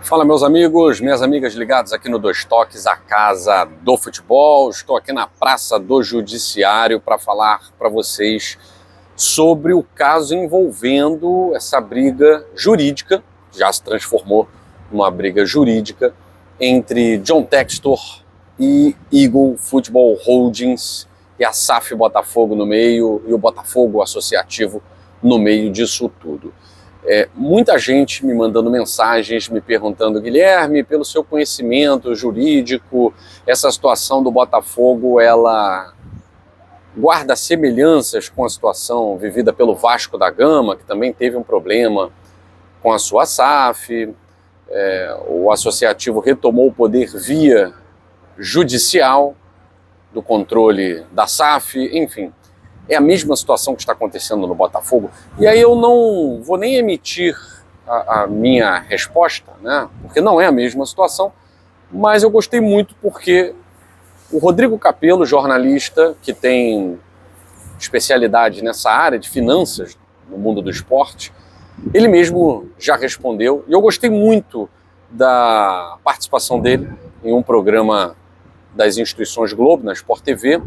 Fala, meus amigos, minhas amigas ligadas aqui no Dois Toques, a casa do futebol. Estou aqui na Praça do Judiciário para falar para vocês sobre o caso envolvendo essa briga jurídica, já se transformou numa briga jurídica, entre John Textor e Eagle Football Holdings e a SAF Botafogo no meio e o Botafogo Associativo no meio disso tudo. Muita gente me mandando mensagens, me perguntando: Guilherme, pelo seu conhecimento jurídico, essa situação do Botafogo, ela guarda semelhanças com a situação vivida pelo Vasco da Gama, que também teve um problema com a sua SAF, o associativo retomou o poder via judicial do controle da SAF, enfim. É a mesma situação que está acontecendo no Botafogo. E aí eu não vou nem emitir a minha resposta, né? Porque não é a mesma situação, mas eu gostei muito porque o Rodrigo Capello, jornalista que tem especialidade nessa área de finanças no mundo do esporte, ele mesmo já respondeu, e eu gostei muito da participação dele em um programa das instituições Globo, na Sport TV,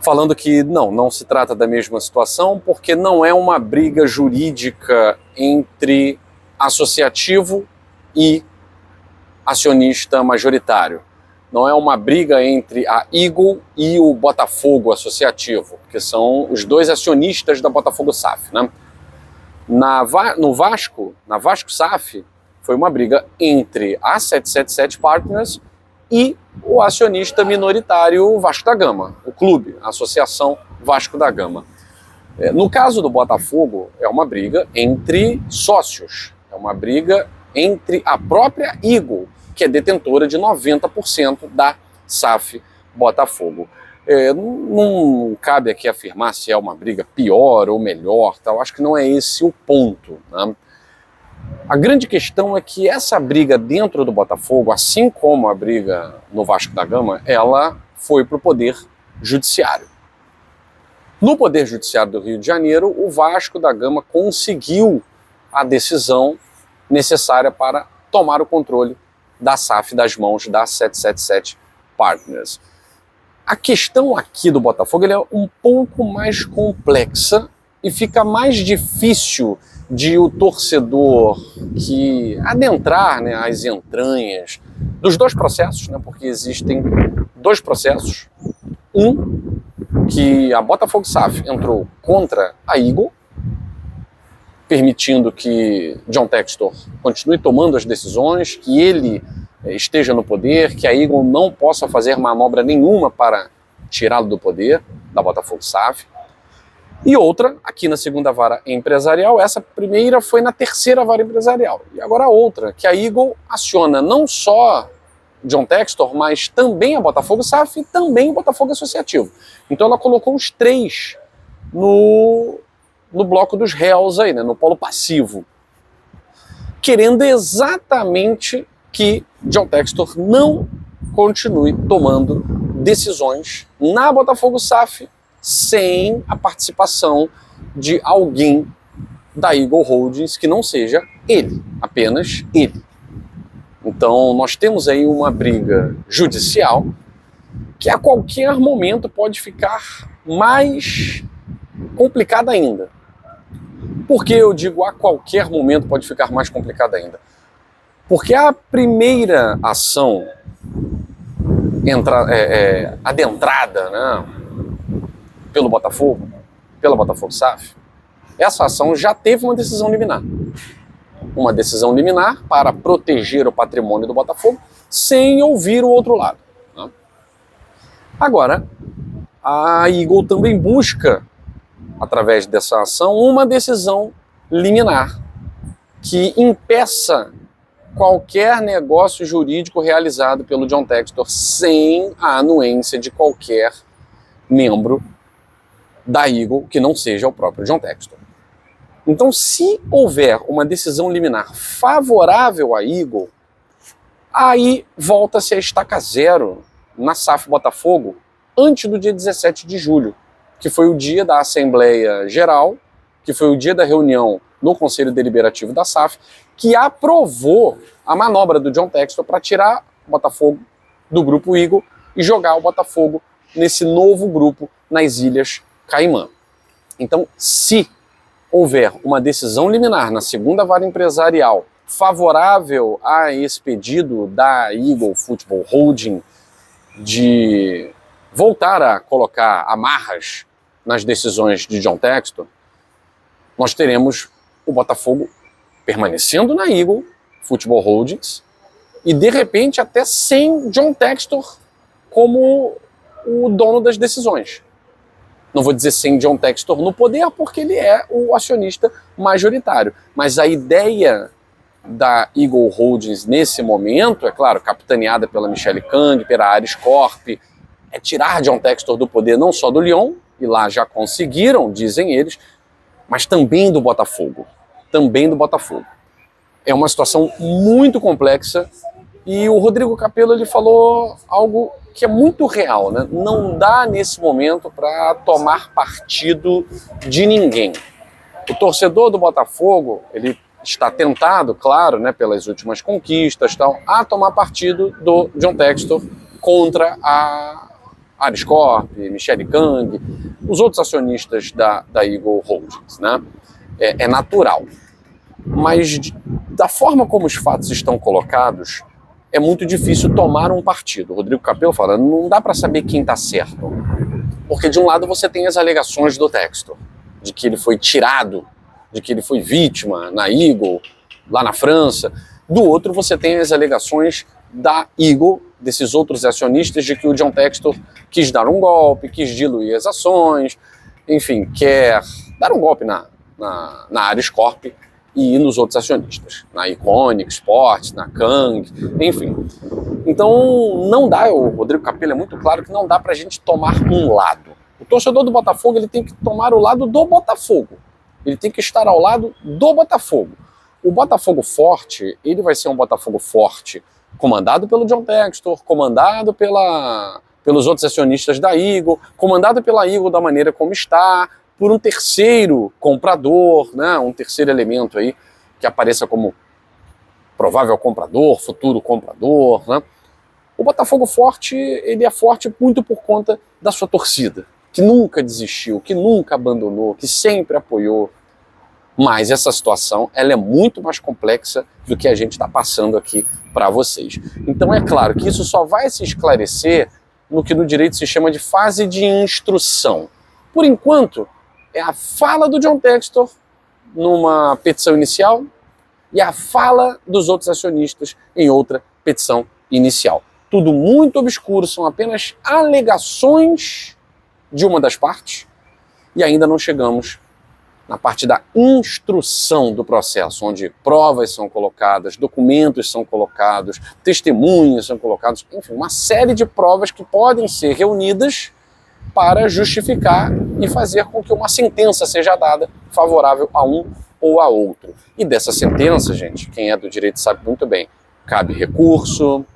falando que não se trata da mesma situação, porque não é uma briga jurídica entre associativo e acionista majoritário. Não é uma briga entre a Eagle e o Botafogo Associativo, que são os dois acionistas da Botafogo SAF, né? Na Vasco SAF, foi uma briga entre a 777 Partners e o acionista minoritário Vasco da Gama, o clube, a Associação Vasco da Gama. No caso do Botafogo, é uma briga entre sócios, é uma briga entre a própria Eagle, que é detentora de 90% da SAF Botafogo. Não cabe aqui afirmar se é uma briga pior ou melhor, tal. Acho que não é esse o ponto, né? A grande questão é que essa briga dentro do Botafogo, assim como a briga no Vasco da Gama, ela foi para o Poder Judiciário. No Poder Judiciário do Rio de Janeiro, o Vasco da Gama conseguiu a decisão necessária para tomar o controle da SAF das mãos da 777 Partners. A questão aqui do Botafogo é um pouco mais complexa e fica mais difícil de o torcedor que adentrar, né, as entranhas dos dois processos, né, porque existem dois processos. Um, que a Botafogo SAF entrou contra a Eagle, permitindo que John Textor continue tomando as decisões, que ele esteja no poder, que a Eagle não possa fazer manobra nenhuma para tirá-lo do poder da Botafogo SAF. E outra, aqui na segunda vara empresarial, essa primeira foi na terceira vara empresarial. E agora a outra, que a Eagle aciona não só John Textor, mas também a Botafogo SAF e também o Botafogo Associativo. Então ela colocou os três no bloco dos réus aí, né, no polo passivo, querendo exatamente que John Textor não continue tomando decisões na Botafogo SAF sem a participação de alguém da Eagle Holdings que não seja ele, apenas ele. Então nós temos aí uma briga judicial que a qualquer momento pode ficar mais complicada ainda. Por que eu digo a qualquer momento pode ficar mais complicada ainda? Porque a primeira ação adentrada, né, pela Botafogo SAF, essa ação já teve uma decisão liminar. Uma decisão liminar para proteger o patrimônio do Botafogo sem ouvir o outro lado, né? Agora, a Eagle também busca, através dessa ação, uma decisão liminar que impeça qualquer negócio jurídico realizado pelo John Textor sem a anuência de qualquer membro da Eagle que não seja o próprio John Textor. Então, se houver uma decisão liminar favorável à Eagle, aí volta-se a estaca zero na SAF Botafogo antes do dia 17 de julho, que foi o dia da Assembleia Geral, que foi o dia da reunião no Conselho Deliberativo da SAF, que aprovou a manobra do John Textor para tirar o Botafogo do grupo Eagle e jogar o Botafogo nesse novo grupo nas Ilhas Caimã. Então, se houver uma decisão liminar na segunda vara empresarial favorável a esse pedido da Eagle Football Holding de voltar a colocar amarras nas decisões de John Textor, nós teremos o Botafogo permanecendo na Eagle Football Holdings e, de repente, até sem John Textor como o dono das decisões. Não vou dizer sem John Textor no poder, porque ele é o acionista majoritário. Mas a ideia da Eagle Holdings nesse momento, é claro, capitaneada pela Michelle Kang, pela Ares Corp, é tirar John Textor do poder não só do Lyon, e lá já conseguiram, dizem eles, mas também do Botafogo. Também do Botafogo. É uma situação muito complexa e o Rodrigo Capello ele falou algo que é muito real, né? Não dá nesse momento para tomar partido de ninguém. O torcedor do Botafogo, ele está tentado, claro, né, pelas últimas conquistas, tal, a tomar partido do John Textor contra a Ares Corp, Michelle Kang, os outros acionistas da Eagle Holdings, né? É natural. Mas da forma como os fatos estão colocados, é muito difícil tomar um partido. O Rodrigo Capello fala, não dá para saber quem está certo. Porque de um lado você tem as alegações do Textor, de que ele foi tirado, de que ele foi vítima na Eagle, lá na França. Do outro você tem as alegações da Eagle, desses outros acionistas, de que o John Textor quis dar um golpe, quis diluir as ações, enfim, quer dar um golpe na Ares Corp e nos outros acionistas, na Iconic Sports, na Kang, enfim. Então não dá, o Rodrigo Capello é muito claro que não dá pra gente tomar um lado. O torcedor do Botafogo ele tem que tomar o lado do Botafogo, ele tem que estar ao lado do Botafogo. O Botafogo forte, ele vai ser um Botafogo forte comandado pelo John Textor, comandado pelos outros acionistas da Eagle, comandado pela Eagle da maneira como está, por um terceiro comprador, né, um terceiro elemento aí que apareça como provável comprador, futuro comprador, né? O Botafogo forte, ele é forte muito por conta da sua torcida, que nunca desistiu, que nunca abandonou, que sempre apoiou. Mas essa situação, ela é muito mais complexa do que a gente está passando aqui para vocês. Então é claro que isso só vai se esclarecer no que no direito se chama de fase de instrução. Por enquanto, é a fala do John Textor numa petição inicial e a fala dos outros acionistas em outra petição inicial. Tudo muito obscuro, são apenas alegações de uma das partes e ainda não chegamos na parte da instrução do processo, onde provas são colocadas, documentos são colocados, testemunhas são colocados, enfim, uma série de provas que podem ser reunidas para justificar e fazer com que uma sentença seja dada favorável a um ou a outro. E dessa sentença, gente, quem é do direito sabe muito bem, cabe recurso,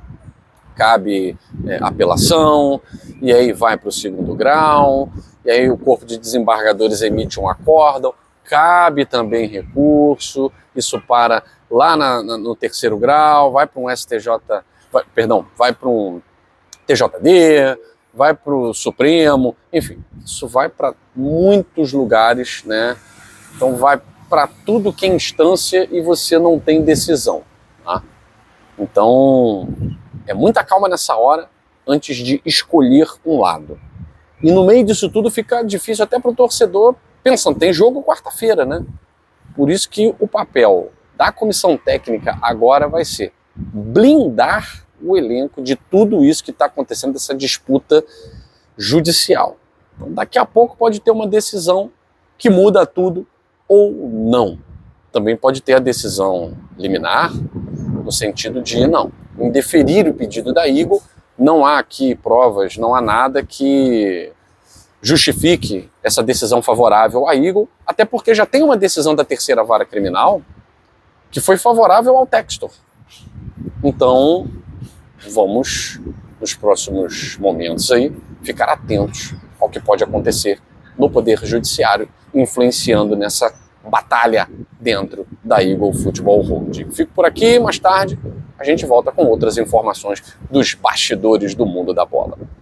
cabe apelação, e aí vai para o segundo grau, e aí o corpo de desembargadores emite um acórdão, cabe também recurso, isso para lá no terceiro grau, vai para um vai para um TJD, vai para o Supremo, enfim, isso vai para muitos lugares, né? Então vai para tudo que é instância e você não tem decisão, tá? Então é muita calma nessa hora antes de escolher um lado. E no meio disso tudo fica difícil até para o torcedor, pensando, tem jogo quarta-feira, né? Por isso que o papel da comissão técnica agora vai ser blindar o elenco de tudo isso que está acontecendo, dessa disputa judicial. Então, daqui a pouco pode ter uma decisão que muda tudo ou não. Também pode ter a decisão liminar, no sentido de não, indeferir o pedido da Eagle, não há aqui provas, não há nada que justifique essa decisão favorável à Eagle, até porque já tem uma decisão da terceira vara criminal que foi favorável ao Textor. Então, vamos, nos próximos momentos aí, ficar atentos ao que pode acontecer no Poder Judiciário, influenciando nessa batalha dentro da Eagle Football Holding. Fico por aqui, mais tarde a gente volta com outras informações dos bastidores do mundo da bola.